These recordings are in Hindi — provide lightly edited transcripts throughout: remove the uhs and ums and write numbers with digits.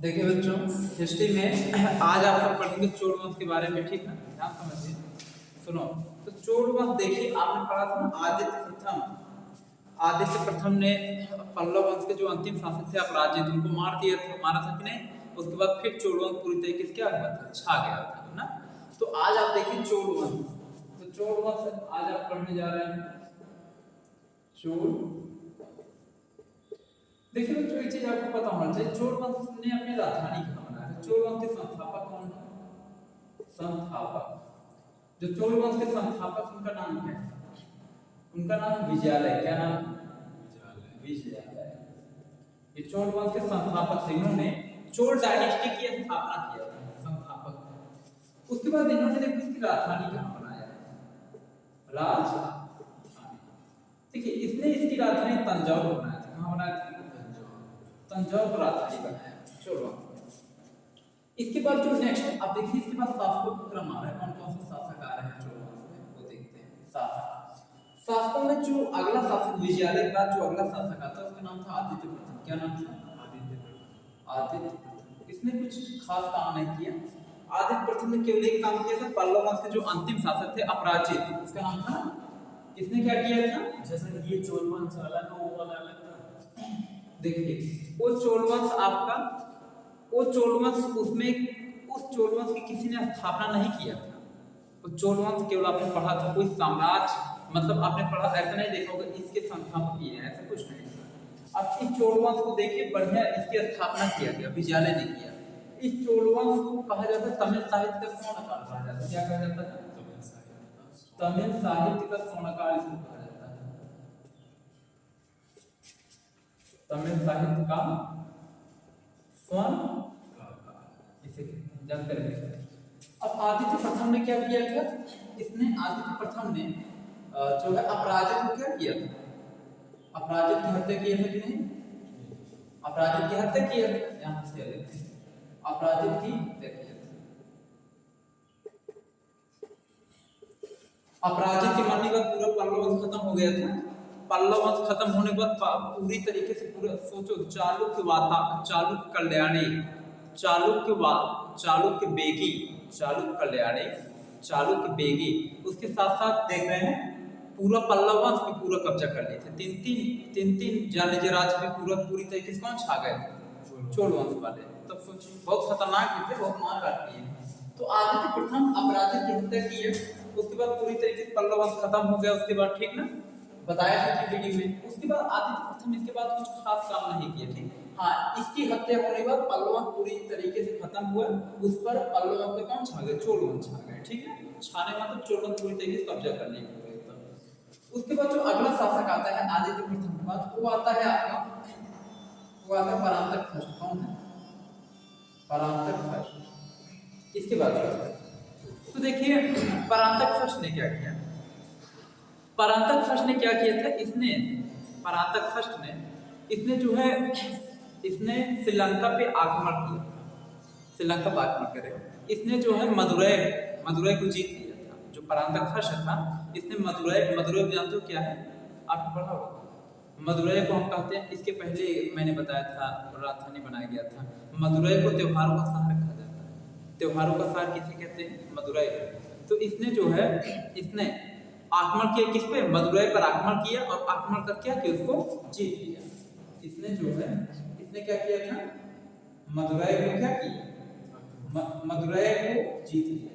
देखिए बच्चों, हिस्ट्री में आज आप सब पढ़ेंगे चोल वंश के बारे में, ठीक ना? ध्यान समझिए, सुनो। तो चोल वंश देखिए, आपने पढ़ा था ना, आदित्य प्रथम ने पल्लव वंश के जो अंतिम शासक थे अपराजित, उनको मारा था कि नहीं? उसके बाद फिर चोल वंश पूरी तरीके से क्या हुआ था, छा गया था ना। तो आज आप देखिए चोल वंश, तो चोल वंश आज आप पढ़ने जा रहे हैं। चोल, देखिए बच्चों, एक चीज आपको पता होना चाहिए, चोल वंश ने अपनी राजधानी कहाँ बनाया था? चोल वंश के संस्थापक कौन है? संस्थापक, जो चोल वंश के संस्थापक, उनका नाम क्या है? उनका नाम विजयालय। क्या नाम? विजयालय। ये चोल वंश के संस्थापक थे, इन्होंने चोल डायनेस्टी की स्थापना किया था, संस्थापक। उसके बाद इन्होंने देखो इसकी राजधानी कहाँ बनाया? राजधानी, देखिए इसने इसकी राजधानी तंजौर बनाया था। कहाँ बनाया था? तंजौर राजधानी बनाया। चलो, इसके बाद जो नेक्स्ट आप देखिए, इसके बाद शासकों का क्रम आ रहा है, कौन कौन से शासक आ रहे हैं चोल वंश में, वो देखते हैं। शासकों में जो अगला शासक विजयालय के बाद जो अगला शासक आता है, उसका नाम था आदित्य प्रथम। क्या नाम था? आदित्य प्रथम। इसने कुछ खास काम नहीं किया। आदित्य प्रथम ने केवल एक काम किया था, पल्लव वंश के जो अंतिम शासक थे अपराजित, उसका नाम था, किसने क्या किया था? जैसे ये चोल वंश अलग, वो वाला अलग था। देखिए वो चोल वंश आपका, वो चोल वंश उसमें, उस चोल वंश की किसी ने स्थापना नहीं किया था। वो चोल वंश केवल आपने पढ़ा था, कोई साम्राज्य, मतलब आपने पढ़ा, ऐसा नहीं देखा होगा इसके संस्थापक ये हैं, ऐसा कुछ नहीं। अब इस चोल वंश को देखिए, बढ़िया इसकी स्थापना किया गया, विजयालय ने किया। इस चोल वंश को कहा जाता है तमिल साहित्य का स्वर्णकाल कहा जाता है। क्या कहा जाता है? तमिल साहित्य का स्वर्णकाल इसको कहा जाता है। तमिल साहित्य का स्वर्ण, इसे जानते रहिए। अब आदित्य प्रथम ने क्या किया था? इसने, आदित्य प्रथम ने जो है अपराजित को क्या किया था? अपराजित की हत्या की है कि नहीं? अपराजित की हत्या की है, यहाँ से लेते हैं, अपराजित की हत्या की है। अपराजित के मरने के बाद पूरा पल्लव वंश खत्म हो गया था। पल्लव वंश खत्म होने के बाद पूरी तरीके से, पूरा सोचो, चालुक्य कल्याणी, चालुक्य बेगी, चालुक्य कल्याणी, चालुक्य बेगी, उसके साथ साथ देख रहे हैं पूरा पल्लव वंश पे पूरा कब्जा कर लिए थे। तीन जानते राज्य पे पूरी तरीके से कौन छा गए थे? चोल वंश वाले। तब सोचिए, बहुत खतरनाक थे, बहुत मार काटती है। तो आदित्य प्रथम अपराजित की हत्या की है, उसके बाद पूरी तरीके से पल्लव वंश खत्म हो गया। उसके बाद, ठीक ना, बताया था वीडियो में। उसके बाद आदित्य प्रथम इसके बाद कुछ खास काम नहीं किए, ठीक। हाँ, इसकी हत्या होने के बाद पल्लव वंश पूरी तरीके से खत्म हुआ, उस पर पल्लव वंश पे कौन छा गए? चोल वंश छा गए, ठीक है। छाने मतलब चोल वंश पूरी तरीके से कब्जा कर लिए। उसके बाद जो अगला शासक आता है आदित्य प्रथम के बाद, वो आता है आपका, वो आता है परांतक फर्स्ट। कौन है? परांतक फर्स्ट। इसके बाद तो देखिए परांतक फर्स्ट ने क्या किया? परांतक फर्स्ट ने क्या किया था? परांतक फर्स्ट ने, इसने जो है, इसने श्रीलंका पे आक्रमण किया। श्रीलंका पर आक्रमण करे, इसने जो है मदुरै को जीत लिया था। जो परांतक फर्स्ट था, इसने मदुरै जानते हो क्या है? आपने पढ़ा होगा। मदुरै को हम कहते हैं, इसके पहले मैंने बताया था राजधानी बनाया गया था। मदुरै को त्योहारों का शहर कहा जाता है। त्योहारों का शहर किसे कहते हैं? मदुरै। तो इसने जो है, इसने आक्रमण किया किस पे? मदुरै पर आक्रमण किया, और आक्रमण कर क्या किया? उसको जीत लिया। इसने जो है, इसने क्या किया था? मदुरै को क्या किया? मदुरै को जीत लिया।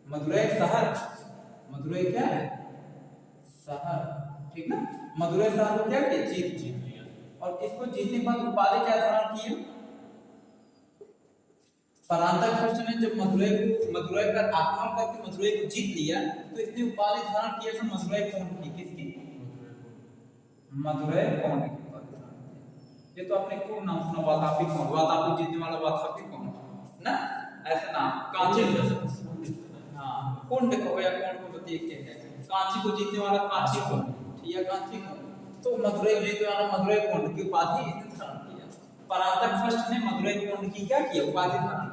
मदुरै शहर, मदुरै क्या है? शहर, ठीक ना। मदुरै शहर को क्या किया? जीत लिया। और इसको जीतने के बाद उपाधि क्या धारण की? परांतक फर्स्ट ने जब मदुरै पर आक्रमण करके मदुरै को जीत लिया, तो इसने उपाधि धारण किया था मदुरै कौन की? किसकी? मदुरै कौन की उपाधि धारण की? ये तो आपने खूब नाम सुना, वातापी कौन, वातापी जीतने वाला वातापी कौन ना, ऐसा नाम। कांची, हाँ, कुंड को या कौन को प्रतीक है, कांची को जीतने वाला कांची कौन, या कांची कौन। तो मदुरै जीतने वाला मदुरै कौन की उपाधि इसने धारण किया। परांतक फर्स्ट ने मदुरै कौन की क्या किया? उपाधि धारण किया।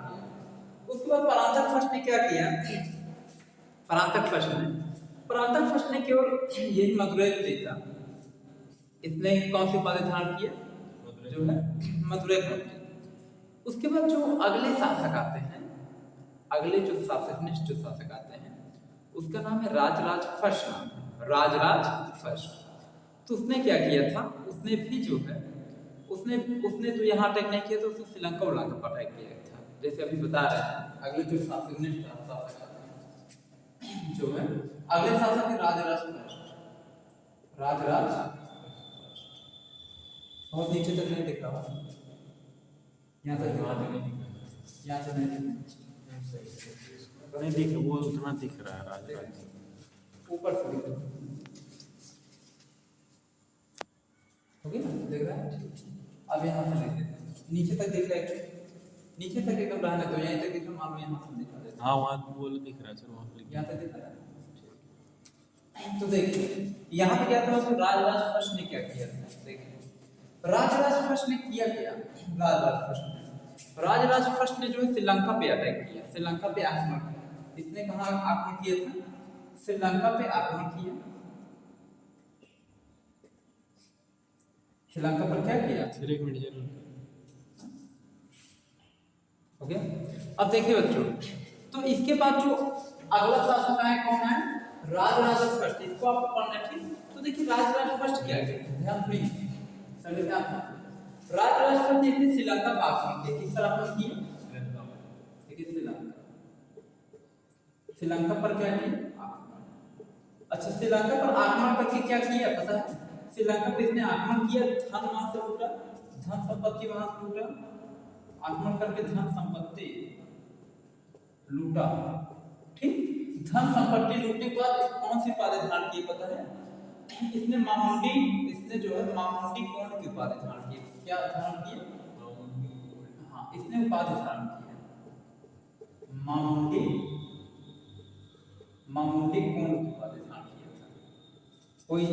उसके बाद परांतक फर्स्ट ने क्या किया? परांतक फर्स्ट ने केवल यही मदुरै को जीता। इसने कौन सी उपाधि धारण किया? जो है मदुरै कौन की। उसके उसके बाद जो अगले शासक आते हैं, अगले जो शासक नेक्स्ट जो शासक आते हैं उसका नाम है राजराज फर्स्ट, नाम है राजराज फर्स्ट। तो उसने क्या किया था, उसने भी जो है उसने उसने तो यहाँ अटैक नहीं किया, तो उसने श्रीलंका उड़ाकर पर अटैक किया था। जैसे अभी बता रहे हैं अगले जो शासक नेक्स्ट शासक आते हैं जो है अगले शासक है राजराज फर्स्ट, राजराज बहुत नीचे तक नहीं दिख रहा, यहाँ तक वहाँ पे नहीं दिख यहाँ से नहीं दिख रहा। नहीं दिख, वो उतना दिख रहा है राजराज। ऊपर से दिख रहा होगी ना, देख रहा है। अब यहाँ से लिख देते हैं, नीचे तक दिख रहा है, नीचे तक एकदम रहने दो, यहीं तक दिख रहा, मान लो यहाँ से दिखा देते हैं। हाँ वहाँ वो दिख रहा है सर, वहाँ पे यहाँ तक दिख रहा है। तो देखिए यहाँ पे क्या था, उसको राजराज फर्स्ट ने क्या किया था, देखिए राजराज फर्स्ट ने किया क्या, राजराज फर्स्ट ने जो है श्रीलंका पे अटैक किया, श्रीलंका पे आक्रमण किया। इसने कहा आक्रमण किया था, श्रीलंका पे आक्रमण किया। श्रीलंका पर क्या किया, सर एक मिनट जरूर। हो गया। अब देखिए बच्चों, तो इसके बाद जो अगला शासक आए कौन है, राजराज फर्स्ट। इसको आप पढ़ना ठीक। तो देखिए राजराज फर्स्ट क्या किया, ध्यान सुनिए सभी क्या था। राजराज फर्स्ट ने श्रीलंका पर आक्रमण किया, किस पर आक्रमण किया, देखिए श्रीलंका पर क्या किया आक्रमण। अच्छा श्रीलंका पर आक्रमण करके क्या किया पता है, श्रीलंका पे इसने आक्रमण किया, धन वहां से लूटा, धन संपत्ति वहां से लूटा, आक्रमण करके धन संपत्ति लूटा, ठीक। धन संपत्ति लूटने के बाद कौन सी उपाधि धारण की पता है, इसने मामुंडी, इसने जो है मामुंडी कोण की उपाधि धारण की। क्या धारण किया, हाँ इसने उपाधि धारण किया, मामुंडी, मामुंडी कोण की उपाधि धारण किया था। कोई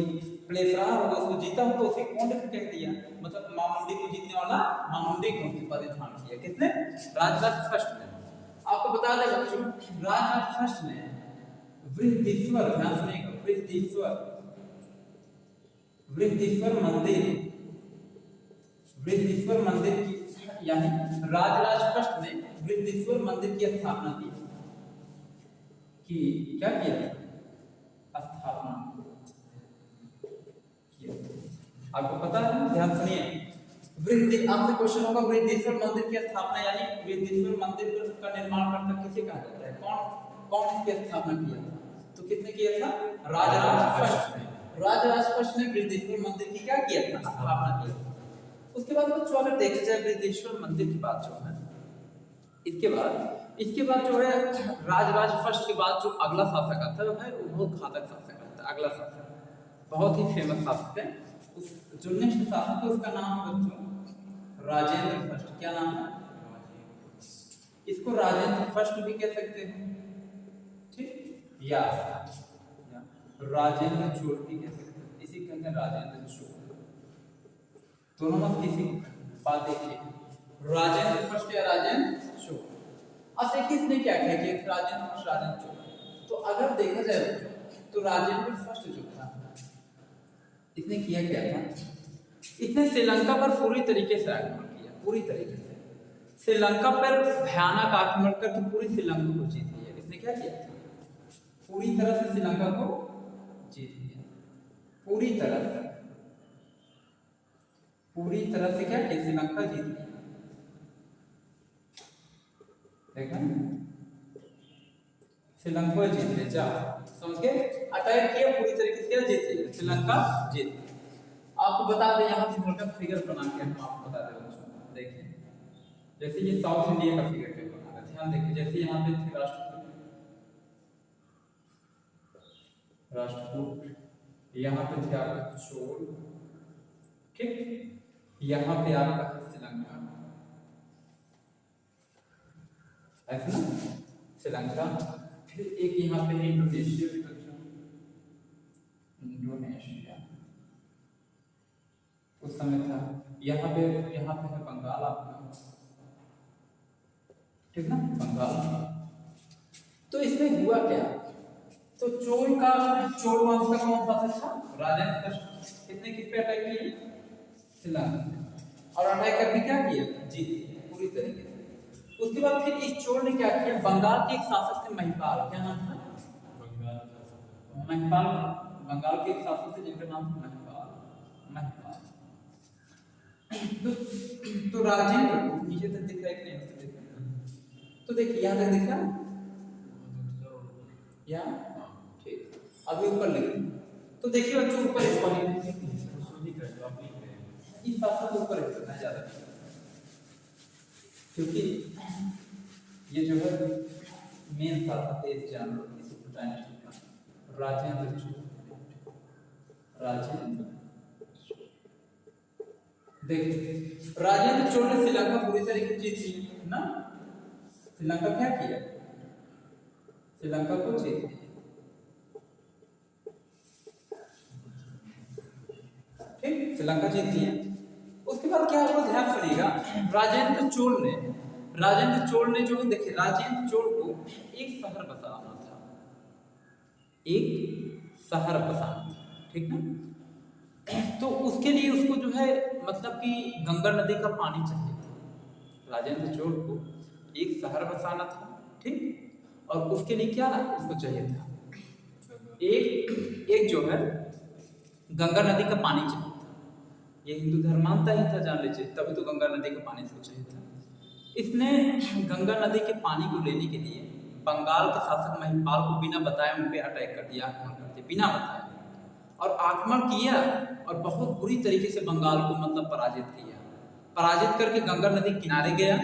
प्लेस रहा होगा, उसको जीता हो तो उसे कोण कह दिया, मतलब मामुंडी को जीतने वाला मामुंडी कोण की उपाधि धारण किया। किसने, राजराज फर्स्ट ने। आपको बता दें बच्चों, राजराज फर्स्ट ने बृहदीश्वर, ध्यान सुनिएगा, बृहदीश्वर, बृहदीश्वर मंदिर, बृहदीश्वर मंदिर की, यानी राजराज फर्स्ट ने बृहदीश्वर मंदिर की स्थापना की। कि क्या किया, स्थापना किया। आपको पता है, ध्यान सुनिए, आपसे क्वेश्चन होगा बृहदीश्वर मंदिर की स्थापना, यानी बृहदीश्वर मंदिर का निर्माण करता किसे कहा जाता है, कौन कौन इसकी स्थापना किया था, तो किसने किया था, राजराज फर्स्ट ने। राजराज फर्स्ट ने बृहदीश्वर मंदिर की क्या किया था, स्थापना किया था। उसके बाद बच्चों अगर देखा जाए बृहदीश्वर मंदिर की बात जो है, इसके बाद जो है राजराज फर्स्ट के बाद जो अगला शासक आता है वो बहुत घातक शासक आता है। अगला शासक बहुत ही फेमस शासक है, उस जो नेक्स्ट शासक है उसका नाम है बच्चों राजेंद्र फर्स्ट। क्या नाम है, इसको राजेंद्र फर्स्ट भी कह सकते हैं, ठीक, या राजेंद्र चोल भी कह सकते हैं, इसी कहते हैं राजेंद्र चोल। दोनों में किसी बात देखिए, राजेंद्र फर्स्ट या राजेंद्र चोल। अब देखिए इसने क्या किया कि राजेंद्र फर्स्ट राजेंद्र चोल। तो अगर देखा जाए तो राजेंद्र फर्स्ट जो था इसने किया क्या था, इसने श्रीलंका पर पूरी तरीके से आक्रमण किया, पूरी तरीके से श्रीलंका पर भयानक आक्रमण करके पूरी श्रीलंका को जीत लिया। इसने क्या किया था, पूरी तरह से श्रीलंका को जीत लिया, पूरी तरह से क्या किया, श्रीलंका जीत लिया। देखा, श्रीलंका जीत लिया, जा समझ गए, अटैक किया पूरी तरीके से, क्या जीत लिया, श्रीलंका जीत लिया। आपको बता दें यहाँ से मोटा फिगर बना के हम आपको बता दें बच्चों, देखिए जैसे ये साउथ इंडिया का फिगर पे बना है, ध्यान देखिए, जैसे यहाँ पे थे राष्ट्रकूट, यहाँ पे थे आपका चोल, ठीक, यहाँ पे आपका श्रीलंका, ऐसा ना, श्रीलंका, फिर एक यहाँ पे इंडोनेशिया भी बच्चों, इंडोनेशिया उस समय था, यहाँ पे है बंगाल आपका, ठीक ना, बंगाल। तो इसमें हुआ क्या, तो चोल वंश का कौन सा था, राजेंद्र फर्स्ट। इसने किस पे अटैक किया, श्रीलंका, और अटैक करके क्या किया, जीत पूरी तरीके से। उसके बाद फिर इस चोर ने क्या किया, बंगाल के एक शासक थे महिपाल, क्या नाम था, महिपाल, बंगाल के एक शासक थे जिनका नाम था महिपाल, महिपाल। तो राजेंद्र को नीचे तक दिख रहा है कि नहीं, उसको देखिए, तो देखिए यहाँ तक दिख रहा है, यहाँ ठीक, अभी ऊपर लिख, तो देखिए बच्चों ऊपर इस शासक के ऊपर लिखना है ज्यादा, क्योंकि ये जो है मेन शासक है इस जानवर इस डायनेस्टी का, राजेंद्र चोल, राजेंद्र। देखिए राजेंद्र चोल ने श्रीलंका पूरी तरीके से जीत ली ना, श्रीलंका क्या किया, श्रीलंका को जीत लिया, ठीक, श्रीलंका जीत लिया। उसके बाद क्या हुआ ध्यान करिएगा, राजेंद्र चोल ने जो है, देखिए राजेंद्र चोल को एक शहर बसाना था, एक शहर बसाना था, ठीक ना, तो उसके लिए उसको जो है मतलब कि गंगा नदी का पानी चाहिए था, राजेंद्र चोल को एक शहर बसाना था, ठीक, और उसके लिए क्या उसको चाहिए था, एक जो है गंगा नदी का पानी चाहिए था, ये हिंदू धर्म मानता ही था जान लीजिए, तभी तो गंगा नदी का पानी इसको चाहिए था। इसने गंगा नदी के पानी को लेने के लिए बंगाल के शासक महिपाल को बिना बताए उन पे अटैक कर दिया, आक्रमण कर दिया बिना बताए, और आक्रमण किया और बहुत बुरी तरीके से बंगाल को मतलब पराजित किया, पराजित करके गंगा नदी किनारे गया,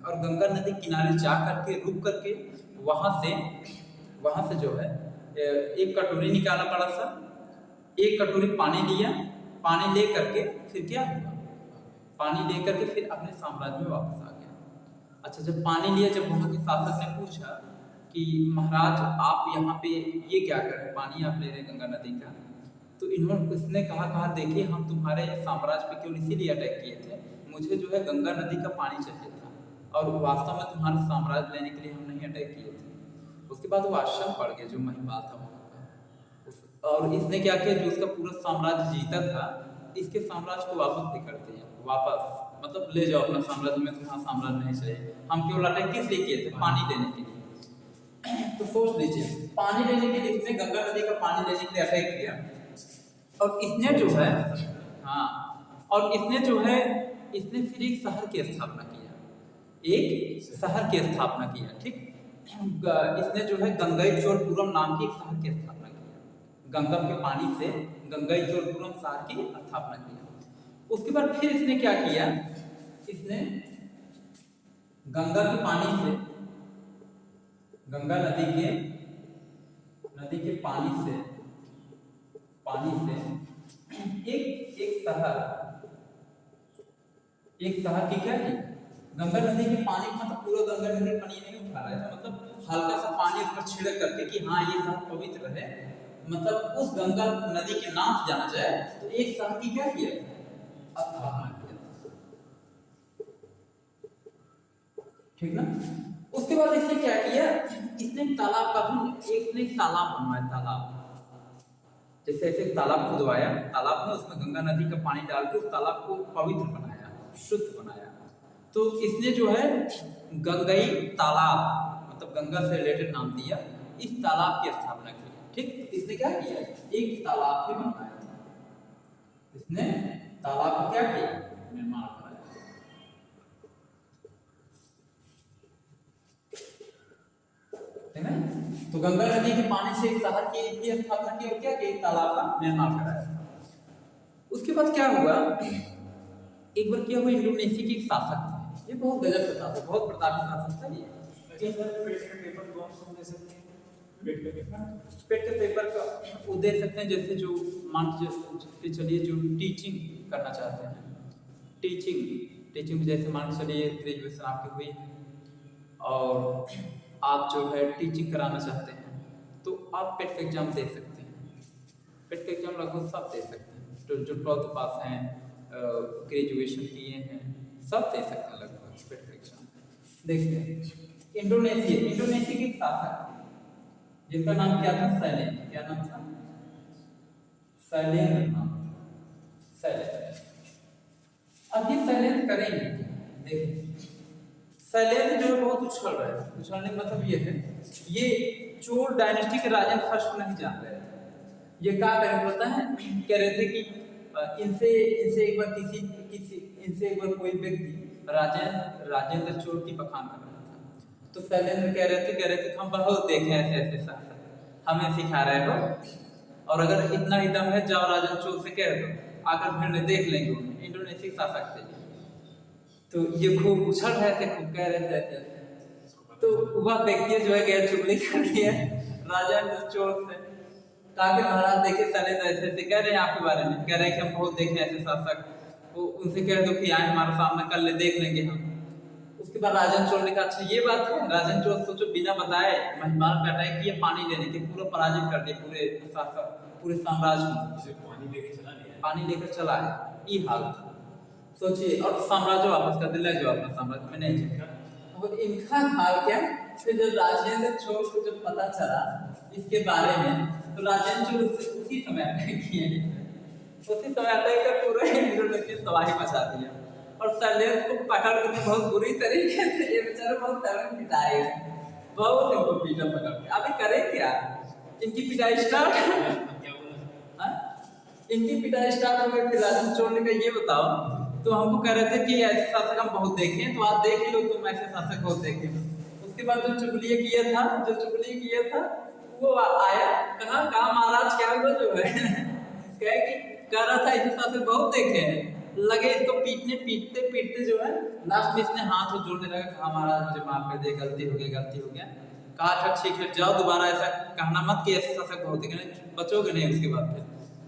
और गंगा नदी किनारे जा करके रुक करके वहां से जो है एक कटोरी निकाला बड़ा सा, एक कटोरी पानी लिया, पानी ले करके फिर क्या हुआ, पानी ले करके फिर अपने साम्राज्य में वापस आ गया। अच्छा जब पानी लिया, जब वहाँ के शासक ने पूछा कि महाराज आप यहाँ पे ये क्या कर रहे हैं, पानी आप ले रहे हैं गंगा नदी का, तो इन्होंने उसने कहा देखिए हम तुम्हारे साम्राज्य पे केवल इसीलिए अटैक किए थे, मुझे जो है गंगा नदी का पानी चाहिए था, और वास्तव में तुम्हारा साम्राज्य लेने के लिए हम नहीं अटैक किए थे। उसके बाद वो आश्चर्य पड़ गया जो महिपाल था वहाँ का, और इसने क्या किया, जो उसका पूरा साम्राज्य जीता था, इसके साम्राज्य को वापस भी करते हैं, वापस मतलब ले जाओ अपना साम्राज्य में, तुम्हारा साम्राज्य नहीं चाहिए, हम केवल अटैक किस लिए किए थे, पानी लेने के लिए। तो सोच लीजिए पानी लेने के लिए इसने गंगा नदी का पानी लेने के लिए अटैक किया, और इसने जो है हाँ, और इसने जो है इसने फिर एक शहर की स्थापना किया, एक शहर की स्थापना किया, ठीक, इसने जो है गंगईचोलपुरम नाम की एक शहर की स्थापना किया, गंगा के पानी से गंगईचोलपुरम शहर की स्थापना किया। उसके बाद फिर इसने क्या किया, इसने गंगा के पानी से, गंगा नदी के पानी से एक शहर की क्या की, गंगा नदी के पानी, मतलब पूरा गंगा नदी पानी नहीं उठा रहा था, मतलब हल्का सा पानी उस पर छिड़क करके कि हाँ ये शहर पवित्र है, मतलब उस गंगा नदी के नाम से जाना जाए, तो एक शहर की क्या किया, स्थापना किया, ठीक ना। उसके बाद इसने क्या किया, इसने तालाब का भी एक तालाब बनवाया, तालाब, जैसे ऐसे तालाब खुदवाया, तालाब में उसमें गंगा नदी का पानी डाल के उस तालाब को पवित्र बनाया, शुद्ध बनाया। तो इसने जो है गंगई तालाब, मतलब गंगा से रिलेटेड नाम दिया, इस तालाब की स्थापना की, ठीक। इसने क्या किया, एक तालाब भी बनवाया था, इसने तालाब को क्या किया, निर्माण कराया, है ना। तो गंगा नदी के पानी से एक शहर की स्थापना की, और क्या कि तालाब का निर्माण कराया। उसके बाद क्या हुआ, एक बार क्या हुआ, इंडोनेशिया के एक शासक थे, ये बहुत गजब का शासक, बहुत प्रतापी शासक था ये। पेट के पेपर का वो दे सकते हैं, जैसे जो मान के चलिए जो टीचिंग करना चाहते हैं, टीचिंग जैसे मान के चलिए ग्रेजुएशन आपकी हुई है, और आप जो है टीचिंग कराना चाहते हैं, तो आप पेट का एग्जाम दे सकते हैं, पेट का एग्जाम लगभग सब दे सकते हैं, तो जो 12th पास हैं, ग्रेजुएशन किए हैं, सब दे सकते हैं लगभग पेट का एग्जाम। देखते हैं इंडोनेशिया के शासक जिनका नाम क्या था, शैलेंद्र, क्या नाम था, शैलेंद्र नाम, शैलेंद्र। अब ये शैलेंद्र करेंगे, देखिए शैलेंद्र जो है बहुत उछल रहे हैं। उछलने का मतलब ये है, ये चोल डायनेस्टी के राजेंद्र फर्स्ट को नहीं जान रहे थे। ये क्या कह रहे पता है, कह रहे थे कि इनसे इनसे एक बार इनसे एक बार कोई व्यक्ति राजेंद्र चोल की बखान कर रहा था। तो शैलेंद्र कह रहे थे हम बहुत देखे ऐसे ऐसे शासक, हमें सिखा रहे हो, और अगर इतना ही दम है जाओ राजेंद्र चोल से कह दो, आकर भीड़ में देख लेंगे उन्हें, इंडोनेशिया शासक थे। तो ये खूब उछल रहे थे, खूब कह रहे थे ऐसे। तो वह व्यक्ति जो है गया चुगली कर दिया राजेंद्र चोल से, ताकि महाराज देखे शैलेंद्र ऐसे ऐसे कह रहे हैं आपके बारे में, कह रहे हैं कि हम बहुत देखे ऐसे शासक, वो उनसे कह दो कि आए हमारे सामने, कर ले देख लेंगे हम। उसके बाद राजेंद्र चोल ने कहा अच्छा ये बात है। राजेंद्र चोल सोचो बिना बताए महिमाल पे अटैक किया, पानी लेने के पूरा पराजित कर दिया पूरे शासक, पूरे साम्राज्य को पानी लेकर चला है। ये हाल था सोचिए, और साम्राज्य वापस कर दिया जो अपना साम्राज्य में नहीं जीता। और इनका हाल क्या, फिर जब राजेंद्र चोल को जब पता चला इसके बारे में, तो राजेंद्र चोल उसी समय अटैक किए, उसी समय अटैक कर पूरे इंडोनेशिया तबाही मचा दिया। और शैलेंद्र को पकड़ कर बहुत बुरी तरीके से ये बेचारे बहुत तगड़े पिटाए, बहुत इनको पीटा पकड़ के। अभी करें क्या, इनकी पिटाई स्टार्ट इनकी पिटाई स्टार्ट हो गई। फिर राजेंद्र चोल ने कहा ये बताओ, तो हमको कह रहे थे कि ऐसे शासक हम बहुत देखे, तो आप देख ही लो तुम ऐसे शासक बहुत देखे। उसके बाद जो चुगली किया था वो आया, कहा महाराज क्या हुआ जो है कह रहा था ऐसे शासक बहुत देखे हैं। लगे इसको पीटते जो है, लास्ट में इसने हाथ जोड़ने लगा, कहा महाराज मुझे माफ कर दे, गलती हो गया। कहा था ठीक है जाओ, दोबारा ऐसा कहना मत कि ऐसे शासक बहुत देखे, बचोगे नहीं। उसके बाद फिर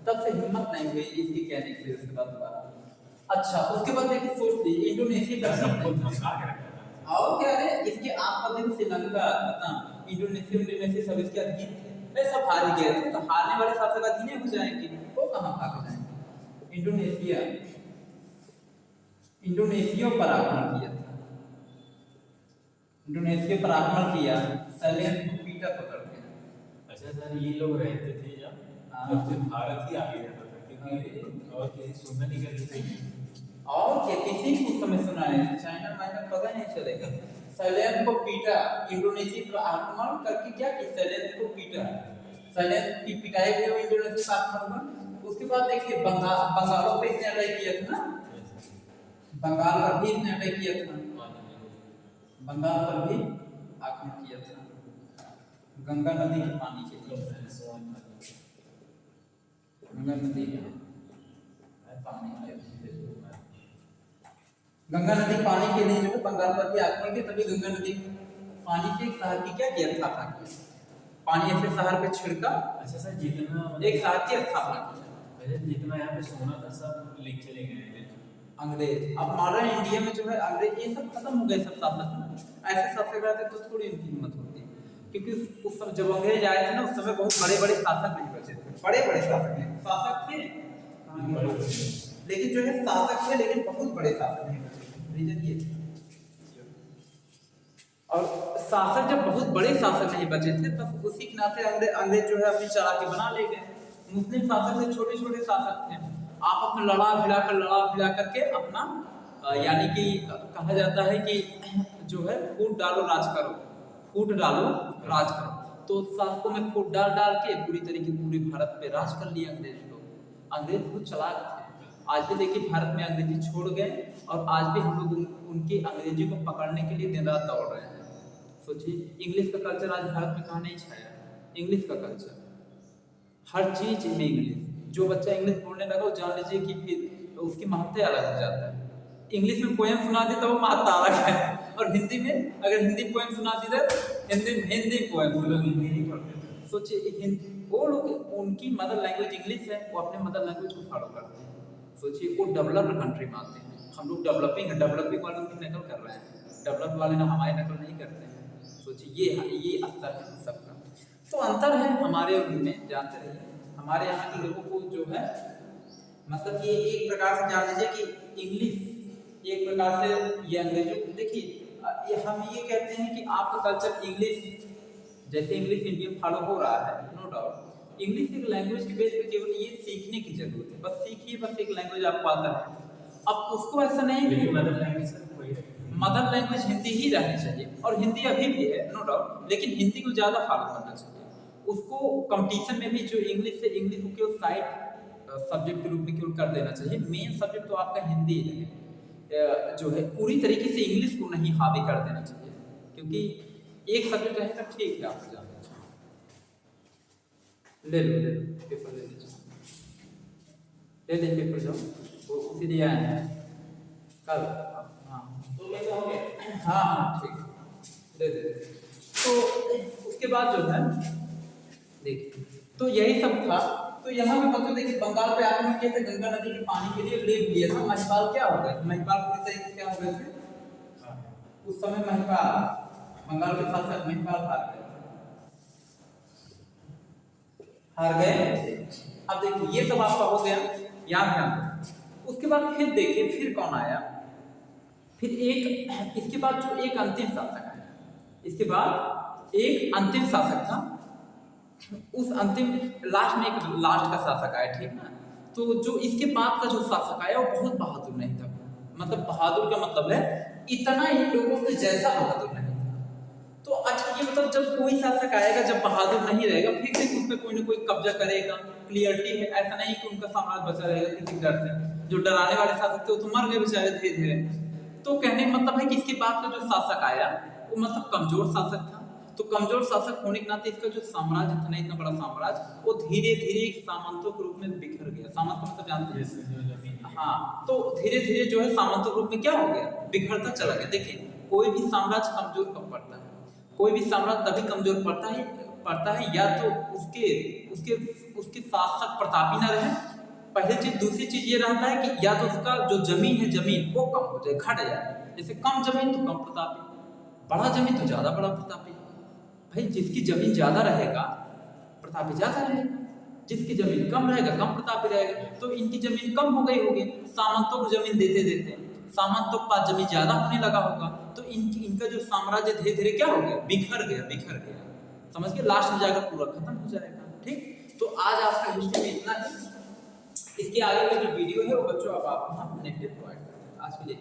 तब से हिम्मत नहीं हुई इसकी कहने की, उसके बाद दोबारा। अच्छा उसके बाद देखिए सोच ली इंडोनेशिया और क्या है, इसके आसपास देखो श्रीलंका खत्म, इंडोनेशिया सब इसके अधीन थे, वे सब हार गए थे। तो हारने वाले शासक अधीन हो जाएंगे, वो कहाँ भाग जाएंगे। इंडोनेशिया पर आक्रमण किया था, इंडोनेशिया पर आक्रमण किया, शैलेंद्र को पीटा पकड़ के। अच्छा सर ये लोग रहते थे जब फिर भारत ही आगे रहता था, क्योंकि और किसी सुनना नहीं करते थे, और किसी को समय सुना है चाइना माइना पता नहीं चलेगा। शैलेंद्र को पीटा, इंडोनेशिया पर आक्रमण करके क्या कि शैलेंद्र को पीटा, शैलेंद्र की पिटाई हुई इंडोनेशिया पर आक्रमण। उसके बाद देखिए बंगालों पे इसने अटैक किया था ना, बंगाल पर भी इसने अटैक किया था, बंगाल पर भी आक्रमण किया था। गंगा नदी के पानी के लिए, गंगा नदी पानी के लिए जो है बंगाल पर भी आक्रमण किया। तभी गंगा नदी पानी से एक शहर की क्या किया स्थापना की, पानी ऐसे शहर पे छिड़का। अच्छा सर जितना एक शहर की स्थापना की, जितना यहाँ पे सोना था सब ले चले गए अंग्रेज। अब मॉडर्न इंडिया में जो है अंग्रेज ये सब खत्म हो गए, सब शासक ऐसे शासक रहते तो थोड़ी उनकी हिम्मत होती, क्योंकि उस समय जब अंग्रेज आए थे ना, उस समय बहुत बड़े बड़े शासक नहीं बचे थे, बड़े शासक थे लेकिन जो है शासक थे, लेकिन बहुत बड़े शासक नहीं बचे थे। रीजन ये था, और शासक जब बहुत बड़े शासक नहीं बचे थे, तब उसी के नाते अंग्रेज जो है अपनी चालाकी बना ले गए। मुस्लिम शासक थे, छोटे छोटे शासक थे, आपस में लड़ा भिड़ा करके अपना यानी कि कहा जाता है कि जो है फूट डालो राज करो। तो शासकों में फूट डाल के पूरी तरीके पूरे भारत पे राज कर लिया अंग्रेज लोग। अंग्रेज बहुत चालाक थे। आज भी देखिए भारत में अंग्रेजी छोड़ गए, और आज भी हम लोग उनकी अंग्रेजी को पकड़ने के लिए दिन रात दौड़ रहे हैं। सोचिए इंग्लिश का कल्चर आज भारत में कहाँ नहीं छाया, इंग्लिश का कल्चर, हर चीज में इंग्लिश। जो बच्चा इंग्लिश बोलने लगा वो जान लीजिए कि फिर उसकी महत्ता अलग हो जाता है। इंग्लिश में पोएम सुना दी तो वो महत्ता अलग है, और हिंदी में अगर हिंदी पोएम सुना दी तो हिंदी पोएम, वो लोग हिंदी नहीं पढ़ते। सोचिए वो लोग, उनकी मदर लैंग्वेज इंग्लिश है, वो अपने मदर लैंग्वेज को फॉलो करते हैं। सोचिए वो डेवलप्ड कंट्री में आते हैं, हम लोग डेवलपिंग वाले उनकी नकल कर रहे हैं, डेवलप वाले ना हमारी नकल नहीं करते हैं। सोचिए ये अंतर है सबका। तो अंतर है हमारे और उनमें, जानते रहिए हमारे यहाँ के लोगों को जो है, मतलब ये एक प्रकार से जान लीजिए कि इंग्लिश एक प्रकार से, ये अंग्रेजों को देखिए हम ये कहते हैं कि आपका कल्चर इंग्लिश, जैसे इंग्लिश इंडिया फॉलो हो रहा है, नो डाउट इंग्लिश एक लैंग्वेज के बेस पे केवल ये सीखने की जरूरत है, बस सीखिए, बस एक लैंग्वेज आपको आता है। अब उसको ऐसा नहीं, लेकिन mother language mother language Hindi ही रहनी चाहिए, और हिंदी अभी भी है नो डाउट, लेकिन हिंदी को ज़्यादा फॉलो करना चाहिए। उसको कंपटीशन में भी जो इंग्लिश से इंग्लिश को केवल साइड सब्जेक्ट के रूप में केवल कर देना चाहिए। मेन सब्जेक्ट तो आपका हिंदी ही रहे, जो है पूरी तरीके से इंग्लिश को नहीं हावी कर देना चाहिए, क्योंकि एक सब्जेक्ट रहेगा ठीक है। आप जानते ले लो पेपर ले लीजिए, ले ले पेपर जाओ, वो उसी लिए आए हैं कल। हाँ तो मैं कहूँगा हाँ हाँ ठीक है, दे। तो उसके बाद जो है देखिए, तो यही सब था। तो यहाँ पे बच्चों देखिए, बंगाल पे आक्रमण किए थे, गंगा नदी के पानी के लिए लेप लिया था। महिपाल क्या हो गए, महिपाल पूरी तरीके से क्या हो गए थे उस समय, महिपाल बंगाल के शासक महिपाल हार गए। अब देखिए ये सब आपका हो गया, याद ध्यान। उसके बाद फिर देखिए फिर कौन आया, फिर एक इसके बाद जो एक अंतिम शासक आया, इसके बाद एक अंतिम शासक था। उस अंतिम लास्ट में एक लास्ट का शासक आया, ठीक ना। तो जो इसके बाद का जो शासक आया वो बहुत बहादुर नहीं था। मतलब बहादुर का मतलब है इतना इन लोगों के जैसा बहादुर नहीं था। तो अच्छा ये मतलब जब कोई शासक आएगा जब बहादुर नहीं रहेगा, फिर से उस पर कोई ना कोई कब्जा करेगा, क्लियरिटी है। ऐसा नहीं कि उनका साम्राज्य बचा रहेगा किसी डर से। जो डराने वाले शासक थे वो तो मर गए बेचारे धीरे धीरे। तो कहने का मतलब है कि इसके बाद का जो शासक आया वो मतलब कमजोर शासक था। तो कमजोर शासक होने के नाते इसका जो साम्राज्य था ना, इतना बड़ा साम्राज्य, वो धीरे धीरे एक सामंतों के रूप में बिखर गया। सामंत का मतलब जानते हैं? हाँ, तो धीरे धीरे जो है सामंतों के रूप में क्या हो गया, बिखरता चला गया। देखिए कोई भी साम्राज्य कमजोर कब पड़ता है, कोई भी साम्राज्य तभी कमजोर पड़ता है या तो उसके उसके उसके शासक प्रतापी न रहे, पहली चीज। दूसरी चीज ये रहता है कि या तो उसका जो जमीन है, जमीन वो कम हो जाए, घट जाए। जैसे कम जमीन तो कम प्रतापी, बड़ा जमीन तो ज्यादा बड़ा प्रतापी। भाई जिसकी जमीन ज्यादा रहेगा प्रतापी ज्यादा रहेगा, जिसकी जमीन कम रहेगा कम प्रतापी रहेगा। तो इनकी जमीन कम हो गई होगी, सामंतों को जमीन देते देते सामंतों के पास जमीन ज्यादा होने लगा होगा। तो इनका जो साम्राज्य धीरे धीरे क्या हो गया, बिखर गया। समझ के लास्ट में जाकर पूरा खत्म हो जाएगा। ठीक, तो आज आपका हिस्ट्री में इतना ही। इसके आगे का जो वीडियो है वो बच्चों अब आप नेट पे प्रोवाइड करते हैं। आज के लिए